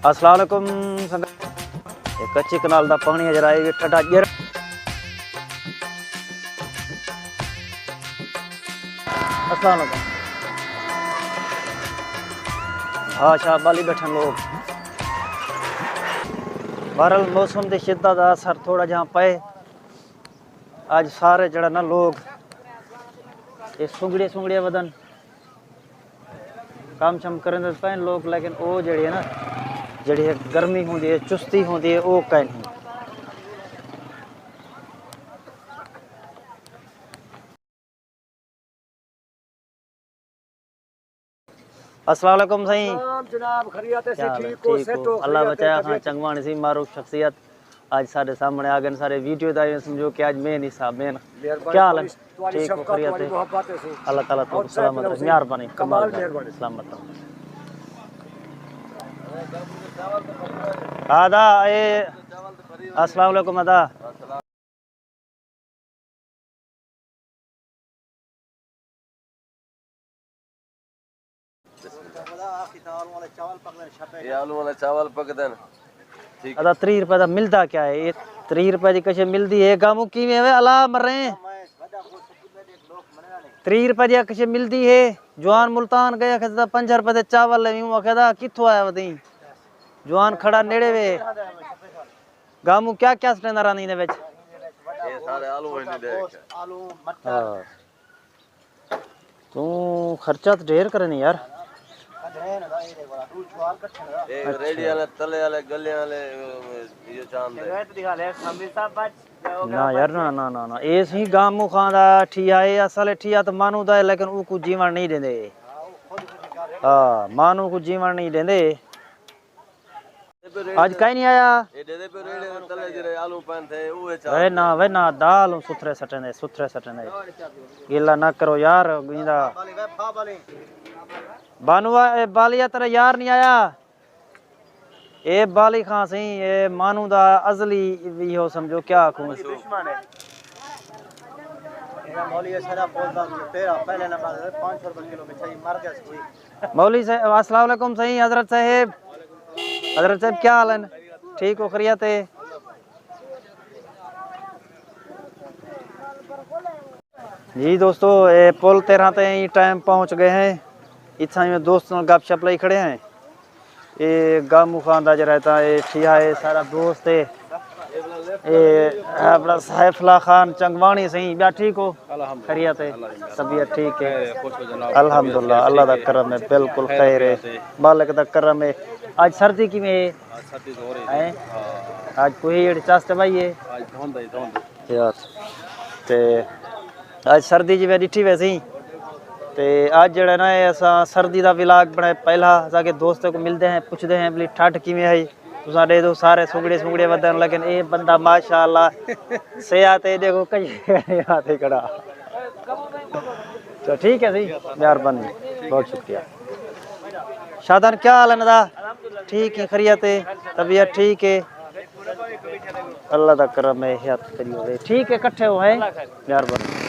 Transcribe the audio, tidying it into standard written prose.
अस्सलाम वालेकुम संगत। ये कच्ची कनाल दा पानी जरा ये ठंडा जर अस्सलाम वालेकुम। हाँ शाह बाली बैठन लोग। बहरहाल मौसम की शिद्दत का असर थोड़ा जहाँ पे आज सारे जड़ा ना लोग ये सुंगड़िया वदन काम शम करें पे लोग, लेकिन वो जड़ी है ना जड़ी है गर्मी होंगी है चुस्ती होंगी है वो कहीं नहीं। अस्सलाम वालेकुम सही जनाब खैरियत से ठीक हो ठीक हो अल्लाह बचाया खां चंगवानी सी मारूफ शख्सियत आज सारे सामने आ गए सारे वीडियो दा समझो कि आज मेन हिस्सा मेन क्या हाल है ठीक हो खैरियत है अल्लाह ताला तो सलामत रखे मेहरबानी कमाल सलामत आदा ए अस्सलाम वालेकुम आदा आलू वाला चावल पक देन ठीक अदा 3 रुपए दा मिलदा क्या है ये 3 रुपए दी कशे मिलदी है गामू की में अला मर रहे हैं 3 रुपए दी कशे मिलदी है जवान मुल्तान गया खदा 5 रुपए दे चावल ले यूं कहदा किथों आया वदी जवान खड़ा नेड़े वे गामू क्या क्या स्टैंड रानी ने विच ये सारे आलू वही दे आलू मटर तू खर्चा तो ढेर करे नहीं यार एक रेडी वाले तले वाले गले वाले ये चांद ना यार ना ना ना ना ए सी गामू खांदा ठिया ए असल ठिया तो मानू दा है, लेकिन ऊ को जीवन नहीं देंदे। हां मानू को जीवन नहीं देंदे। आज कहीं नहीं आया ये दे दे पे रेडी तले जरे आलू पन थे वो वे ना दाल सुथरे सटने गिला ना करो यार गिंदा बानुआ ए बालिया तेरा यार नहीं आया ए बाली खां सही ए मानू दा अजली भी हो समझो क्या आखूं दुश्मन है मेरा मौली सारा पौधा तेरा पहले नंबर 500 रुपए किलो में चाहिए मर गया कोई मौली साहब अस्सलाम वालेकुम सही हजरत साहब क्या हाल है ठीक हो खैरियत है जी दोस्तों ये पुल 13 ते टाइम पहुंच गए हैं इतना में दोस्तों गपशप लाई खड़े हैं ये गामू खान दा रहता है ठिया है सारा दोस्त है ये अपना सैफुल्लाह खान चंगवानी सही बया ठीक हो खैरियत है तबीयत ठीक है अल्हम्दुलिल्लाह अल्लाह दा करम है बिल्कुल खैर है मालिक दा करम है आज सर्दी की में है आज कोई चस्ट भाई है यार ते आज सर्दी जी डिठी वैसे ही ते आज जड़ा ना असा सर्दी का विलाग बनाए पहला जाके दोस्तों को मिलते हैं पूछते हैं बोली ठंड किमें है तुसा दे दो सारे सुगड़े वदन लेकिन ये बंदा माशाअल्लाह सेहत है देखो कई आते कड़ा तो ठीक है सही मेहरबानी बहुत शुक्रिया शादन क्या हाल है नदा ठीक है खैरियत है तबीयत ठीक है अल्लाह दा करम है हयात करियो ठीक है इकट्ठे हो है मेहरबानी